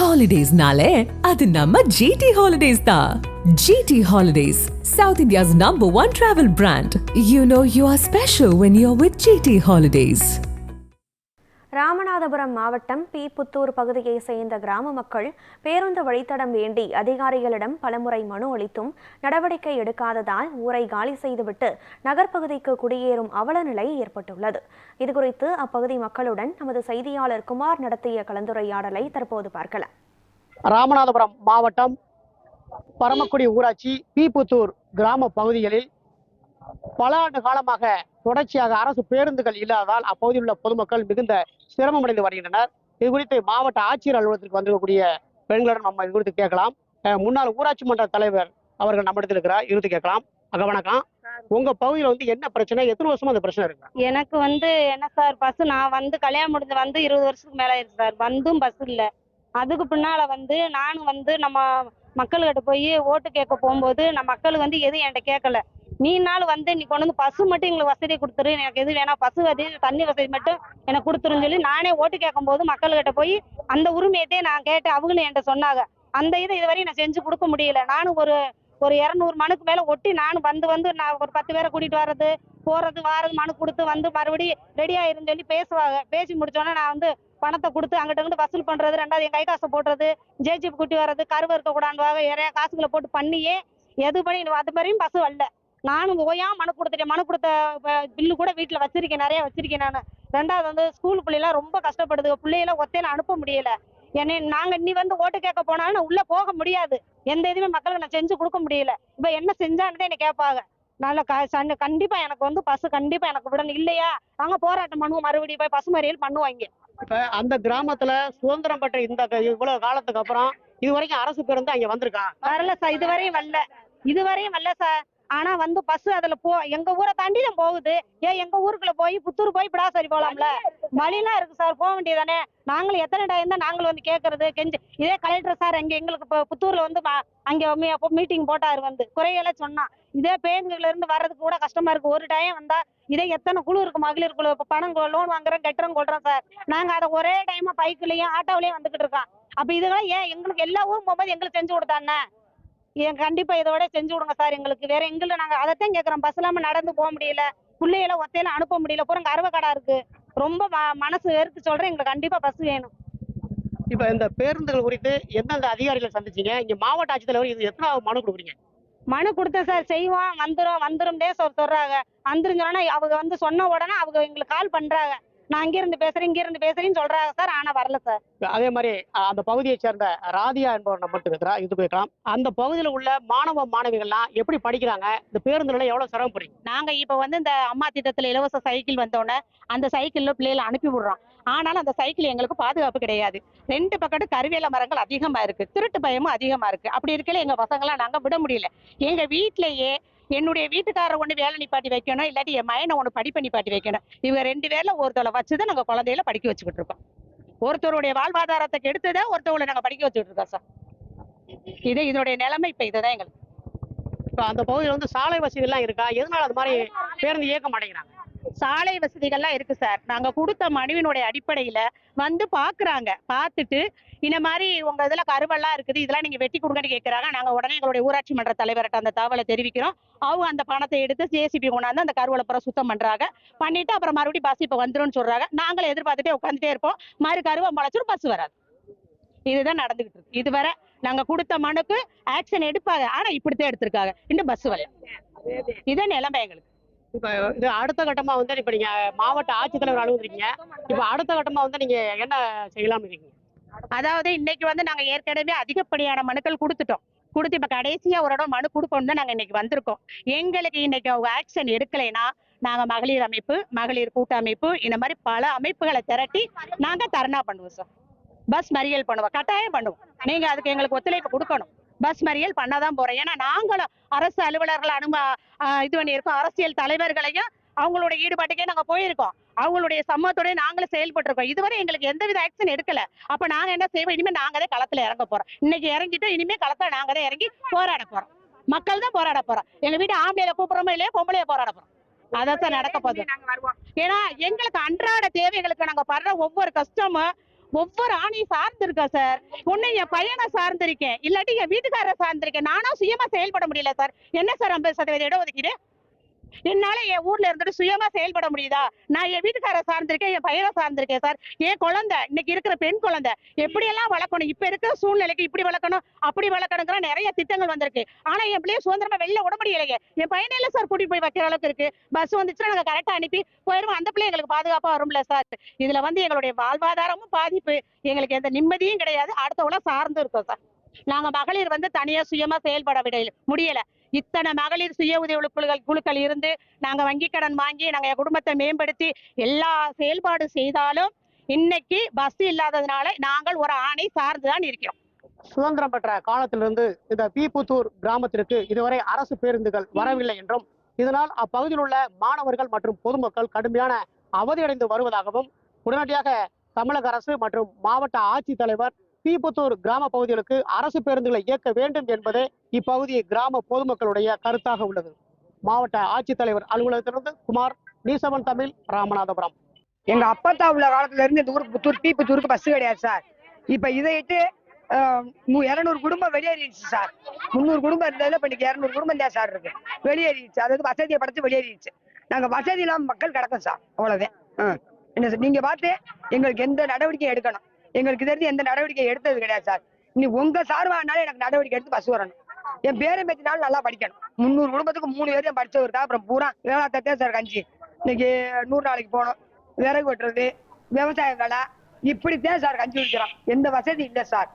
Holidays-nale, adu namma GT Holidays da. GT Holidays, South India's #1 travel brand. You know you are special when you're with GT Holidays. Ramanathapuram மாவட்டம் B. Puthur பகுதியை சேர்ந்த கிராம மக்கள் பேருந்து வழித்தடம் வேண்டி அதிகாரிகளிடம் பலமுறை மனு அளித்தும் நடவடிக்கை எடுக்காததால் ஊரை காலி செய்துவிட்டு நகர்ப்பகுதிக்கு குடியேறும் அவல நிலை ஏற்பட்டுள்ளது. இதுகுறித்து அப்பகுதி மக்களுடன் நமது செய்தியாளர் குமார் நடத்திய கலந்துரையாடலை தற்போது பார்க்கலாம். ராமநாதபுரம் மாவட்டம் பரமக்குடி ஊராட்சி பி. புத்தூர் கிராம பகுதிகளில் பல ஆண்டு காலமாக தொடர்ச்சியாக அரசு பேருந்துகள் இல்லாததால் அப்பகுதியில் உள்ள பொதுமக்கள் மிகுந்த சிரமமடைந்து வருகின்றனர். இது குறித்து மாவட்ட ஆட்சியர் அலுவலகத்திற்கு வந்திருக்கக்கூடிய பெண்களிடம் நம்ம இது குறித்து கேட்கலாம். முன்னாள் ஊராட்சி மன்ற தலைவர் அவர்கள் நம்மிடத்தில் இருக்கிறார், இருந்து கேட்கலாம். வணக்கம். உங்க பகுதியில் என்ன பிரச்சனை, எத்தனை வருஷமா அந்த பிரச்சனை இருக்கு? எனக்கு என்ன சார், பஸ் நான் கல்யாணம் முடிஞ்சு 20 வருஷத்துக்கு மேல ஆயிடுச்சு சார். பஸ் இல்ல. அதுக்கு பின்னால நானும் நம்ம மக்கள்கிட்ட போய் ஓட்டு கேட்க போகும்போது நம்ம மக்கள் எதுவும் என்கிட்ட கேட்கல. நீ கொண்டு வந்து பஸ் மட்டும் எங்களுக்கு வசதி கொடுத்துரு, எனக்கு எது வேணா பஸ் வசதி தண்ணி வசதி மட்டும் எனக்கு கொடுத்துருன்னு சொல்லி நானே ஓட்டு கேட்கும் போது மக்கள்கிட்ட போய் அந்த உரிமையத்தையே நான் கேட்டு அவங்களும் என்கிட்ட சொன்னாங்க. அந்த இதுவரையும் நான் செஞ்சு கொடுக்க முடியல. நானும் ஒரு 200 மனுக்கு மேல ஒட்டி நானும் நான் ஒரு 10 பேரை கூட்டிட்டு வர்றது போறது வாரது மனு கொடுத்து மறுபடியும் ரெடி ஆயிருன்னு சொல்லி பேசுவாங்க. பேசி முடிச்சோன்னா நான் பணத்தை கொடுத்து அங்கிட்ட வசூல் பண்றது, ரெண்டாவது என் கை காசை போடுறது, ஜேஜிபி கூட்டி வர்றது, கருவ இருக்க கூடாதுவாங்க, நிறைய காசுகளை போட்டு பண்ணியே எது பண்ணி அது மாதிரியும் பஸ் வரல. நானும் ஓயா மனு கொடுத்துட்டேன். மனு கொடுத்த பில்லு கூட வீட்டுல வச்சிருக்கேன், நிறைய வச்சிருக்கேன் நான். ரெண்டாவது ஸ்கூல் பிள்ளைலாம் ரொம்ப கஷ்டப்படுது, பிள்ளைகளை ஒத்தையில அனுப்ப முடியல. நாங்க நீ ஓட்டு கேட்க போனாலும் உள்ள போக முடியாது. எந்த இதுவுமே மக்களுக்கு நான் செஞ்சு கொடுக்க முடியல. இப்ப என்ன செஞ்சான்னு என்ன கேட்பாங்க. நல்ல கண்டிப்பா எனக்கு பஸ் கண்டிப்பா எனக்கு விடணும், இல்லையா நாங்க போராட்டம் பண்ணுவோம், மறுபடியும் போய் பசு மறியல் பண்ணுவாங்க. இப்ப அந்த கிராமத்துல சுதந்திரம் பெற்ற இந்த இவ்வளவு காலத்துக்கு அப்புறம் இதுவரைக்கும் அரசு பேருந்து அங்க வந்திருக்கா? வரல சார், இதுவரையும் வரல சார். ஆனா பஸ் அதுல எங்க ஊரை தாண்டி தான் போகுது. எங்க ஊருக்குள்ள போய் புத்தூர் போய் பிடாசரி போலாம்ல, வழிலாம் இருக்கு சார், போக வேண்டியதானே. நாங்களும் எத்தனை டைம் தான் நாங்களும் கேட்கறது கெஞ்சு. இதே கலெக்டர் சார் எங்களுக்கு புத்தூர்ல அங்க மீட்டிங் போட்டாரு, குறையெல்லாம் சொன்னா. இதே பேருந்துல இருந்து வர்றதுக்கு கூட கஷ்டமா இருக்கு. ஒரு டைம் வந்தா இதே எத்தனை குழு இருக்கு, மகளிர் குழு. பணம் லோன் வாங்குறோம், கட்டுறோம், கொள்றோம் சார். நாங்க அதை ஒரே டைமா பைக்குலயும் ஆட்டோவிலயும் வந்துகிட்டு இருக்கோம். அப்ப இதெல்லாம் எங்களுக்கு எல்லா ஊரும் போகும்போது எங்களுக்கு செஞ்சு கொடுத்தானே. கண்டிப்பா இதோட செஞ்சு விடுங்க சார். எங்களுக்கு வேற எங்களை நாங்க அதைத்தான் கேட்கறோம். பஸ் இல்லாம நடந்து போக முடியல, பிள்ளைகளை ஒத்தையில அனுப்ப முடியல. அப்புறம் அறுவை கடை இருக்கு. ரொம்ப மனசு வெறுத்து சொல்றேன், எங்களுக்கு கண்டிப்பா பஸ் வேணும். இப்ப இந்த பேருந்துகள் குறித்து எந்தெந்த அதிகாரிகளை சந்திச்சீங்க? இங்க மாவட்ட ஆட்சித்தலைவர் இது எத்தனை மனு கொடுக்குறீங்க? மனு கொடுத்தேன் சார். செய்வோம், வந்துரும் சொல்றாங்க. வந்துருங்கன்னா அவங்க சொன்ன உடனே அவங்க எங்களுக்கு கால் பண்றாங்க. நான் இங்க இருந்து பேசுறேன்னு சொல்றாங்க சார். ஆனா வரல சார். அதே மாதிரி அந்த பகுதியை சேர்ந்த ராதியா என்பவர் நம்ம இருக்கிறா, இது போயிடலாம். அந்த பகுதியில் உள்ள மாணவ மாணவிகள்லாம் எப்படி படிக்கிறாங்க? இந்த பேருந்துல எவ்வளவு சிரமப்படுறீங்க? நாங்க இப்ப இந்த அம்மா திட்டத்துல இலவச சைக்கிள் வந்தோடனே அந்த சைக்கிள்ல பிள்ளைகளை அனுப்பி விடுறோம். ஆனாலும் அந்த சைக்கிள் எங்களுக்கு பாதுகாப்பு கிடையாது. 2 பக்கத்து கருவேல மரங்கள் அதிகமா இருக்கு, திருட்டு பயமும் அதிகமா இருக்கு. அப்படி இருக்கல எங்க பசங்களாம் நாங்க விட முடியல. எங்க வீட்லயே என்னுடைய வீட்டுக்காரர் ஒண்ணு வேலை நிப்பாட்டி வைக்கணும், இல்லாட்டி என் மயனை ஒண்ணு படிப்பை நிப்பாட்டி வைக்கணும். இவங்க 2 பேர்ல ஒருத்தவளை வச்சுதான் நாங்க குழந்தைகளை படிக்க வச்சுக்கிட்டு இருக்கோம். ஒருத்தருடைய வாழ்வாதாரத்தை கெடுத்துத ஒருத்தவங்களை நாங்க படிக்க வச்சுட்டு இருக்கோம் சார். இதனுடைய நிலைமை இப்ப இதுதான் எங்களுக்கு. இப்ப அந்த பகுதியில் சாலை வசதி எல்லாம் இருக்கா? எதனால அது மாதிரி பேருந்து இயக்க மாட்டேங்கிறாங்க? சாலை வசதிகள்லாம் இருக்கு சார். நாங்க கொடுத்த மனுவினுடைய அடிப்படையில பாக்குறாங்க. பார்த்துட்டு இந்த மாதிரி உங்க இதுல கருவெல்லாம் இருக்குது, இதெல்லாம் நீங்க வெட்டி கொடுங்கன்னு கேட்கறாங்க. நாங்க உடனே எங்களுடைய ஊராட்சி மன்ற தலைவர்கிட்ட அந்த தகவலை தெரிவிக்கிறோம். அவங்க அந்த பணத்தை எடுத்து ஜேசிபி கொண்டாந்து அந்த கருவலை புறம் சுத்தம் பண்றாங்க. பண்ணிட்டு அப்புறம் மறுபடியும் பஸ் இப்ப வந்துரும்னு சொல்றாங்க. நாங்களும் எதிர்பார்த்துட்டே உட்காந்துட்டே இருப்போம். மாதிரி கருவை முளைச்சிரும், பஸ் வராது. இதுதான் நடந்துகிட்டு இருக்கு. இதுவரை நாங்க கொடுத்த மனுக்கு ஆக்ஷன் எடுப்பாங்க. ஆனா இப்படித்தான் எடுத்திருக்காங்க. இன்னும் பஸ் வரல. இதான் நிலைமை எங்களுக்கு. இப்ப இது அடுத்த கட்டமா இப்ப நீங்க மாவட்ட ஆட்சித்தலைவர் அலுவலகீங்க. இப்ப அடுத்த கட்டமா நீங்க என்ன செய்யலாம் இருக்கீங்க? அதாவது இன்னைக்கு நாங்க ஏற்கனவே அதிகப்படியான மனுக்கள் கொடுத்துட்டோம். கொடுத்து இப்ப கடைசியா ஒரு இடம் மனு கொடுக்கணும் தான் நாங்க இன்னைக்கு வந்திருக்கோம். எங்களுக்கு இன்னைக்கு அவங்க ஆக்ஷன் எடுக்கலைன்னா நாங்க மகளிர் அமைப்பு, மகளிர் கூட்டமைப்பு, இந்த மாதிரி பல அமைப்புகளை திரட்டி நாங்க தர்ணா பண்ணுவோம் சார். பஸ் மறியல் பண்ணுவோம், கட்டாயம் பண்ணுவோம். நீங்க அதுக்கு எங்களுக்கு ஒத்துழைப்பு கொடுக்கணும். பஸ் மறியல் பண்ணாதான் போறோம். ஏன்னா நாங்களும் அரசு அலுவலர்கள் இது பண்ணியிருக்கோம். அரசியல் தலைவர்களையும் அவங்களோட ஈடுபாட்டுக்கே நாங்க போயிருக்கோம். அவங்களுடைய சம்மத்தோட நாங்களும் செயல்பட்டு இருக்கோம். இதுவரை எங்களுக்கு எந்தவித ஆக்ஷன் எடுக்கல. அப்ப நாங்க என்ன செய்வோம்? இனிமே நாங்க தான் களத்துல இறங்க போறோம். இன்னைக்கு இறங்கிட்டு இனிமே களத்துல நாங்க தான் இறங்கி போராட போறோம். மக்கள் தான் போராட போறோம். எங்க வீட்டு ஆம்பளையில கூப்பிடுறோமோ இல்லையா, பொம்பளைய போராட போறோம். அதான் நடக்க போகுது. ஏன்னா எங்களுக்கு அன்றாட தேவைகளுக்கு நாங்க படுற ஒவ்வொரு கஷ்டமும் ஒவ்வொரு ஆணையும் சார்ந்திருக்கேன் சார். ஒண்ணு என் பையனை சார்ந்திருக்கேன், இல்லாட்டி என் வீட்டுக்காரரை சார்ந்திருக்கேன். நானும் சுயமா செயல்பட முடியல சார். என்ன சார் 50% இடஒதுக்கீடு? என்னால என் ஊர்ல இருந்துட்டு சுயமா செயல்பட முடியுதா? நான் என் வீட்டுக்கார சார்ந்திருக்கேன், என் பையனை சார்ந்திருக்கேன் சார். என் குழந்தை, இன்னைக்கு இருக்கிற பெண் குழந்தை எப்படி எல்லாம் வளர்க்கணும், இப்ப இருக்கிற சூழ்நிலைக்கு இப்படி வளர்க்கணும் அப்படி வளர்க்கணுங்கிற நிறைய திட்டங்கள் வந்திருக்கு. ஆனா என் பிள்ளைய சுதந்திரமா வெளில விட முடியலையே. என் பையனையில சார் கூட்டிட்டு போய் வைக்கிற அளவுக்கு இருக்கு. பஸ் வந்துச்சுன்னா நாங்க கரெக்டா அனுப்பி போயிருவோம். அந்த பிள்ளை எங்களுக்கு பாதுகாப்பா வரும்ல சார். இதுல எங்களுடைய வாழ்வாதாரமும் பாதிப்பு, எங்களுக்கு எந்த நிம்மதியும் கிடையாது. அடுத்தவங்கள சார்ந்து இருக்கோம் சார். நாங்க மகளிர் தனியா சுயமா செயல்பட முடியல. இத்தனை மகளிர் சுய உதவி குழுக்கள் இருந்து நாங்க வங்கி கடன் வாங்கி நாங்க என் குடும்பத்தை மேம்படுத்தி எல்லா செயல்பாடு செய்தாலும் இன்னைக்கு பஸ் இல்லாததுனால நாங்கள் ஒரு ஆணை சார்ந்துதான் இருக்கிறோம். சுதந்திரம் பெற்ற காலத்திலிருந்து இந்த பீப்புத்தூர் கிராமத்திற்கு இதுவரை அரசு பேருந்துகள் வரவில்லை என்றும், இதனால் அப்பகுதியில் உள்ள மாணவர்கள் மற்றும் பொதுமக்கள் கடுமையான அவதியடைந்து வருவதாகவும், உடனடியாக தமிழக அரசு மற்றும் மாவட்ட ஆட்சித்தலைவர் பீப்புத்தூர் கிராம பகுதிகளுக்கு அரசு பேருந்துகளை இயக்க வேண்டும் என்பதே இப்பகுதி கிராம பொதுமக்களுடைய கருத்தாக உள்ளது. மாவட்ட ஆட்சித்தலைவர் அலுவலகத்திலிருந்து குமார், நியூஸ்7 தமிழ், ராமநாதபுரம். எங்க அப்பத்தா உள்ள காலத்துல இருந்து இந்த ஊருக்கு புத்தூர் பீப்புத்தூருக்கு பஸ் கிடையாது சார். இப்ப இதையிட்டு 200 குடும்பம் வெளியேறிடுச்சு சார். 300 குடும்பம் இருந்ததுல இப்ப 200 குடும்பம் தான் சார் இருக்கு, வெளியேறிடுச்சு. அதாவது வசதியை படைச்சு வெளியேறிடுச்சு. நாங்க வசதி இல்லாம மக்கள் கிடக்கும் சார், அவ்வளவுதான். என்ன சார் நீங்க பார்த்து எங்களுக்கு எந்த நடவடிக்கை எடுக்கணும், எங்களுக்கு தெரிஞ்சு எந்த நடவடிக்கை எடுத்தது கிடையாது சார். நீ உங்க சார்பானாலும் எனக்கு நடவடிக்கை எடுத்து பஸ் வரணும். என் பேரும் பேத்தினாலும் நல்லா படிக்கணும். 300 குடும்பத்துக்கு 3 பேரும் படிச்சவருக்கா. அப்புறம் பூரா வேளாத்தே சார் கஞ்சி. இன்னைக்கு 100 நாளைக்கு போகணும், விறகு வெட்டுறது, விவசாய வேலை, இப்படித்தான் சார் கஞ்சி குடிக்கிறோம். எந்த வசதி இல்லை சார்.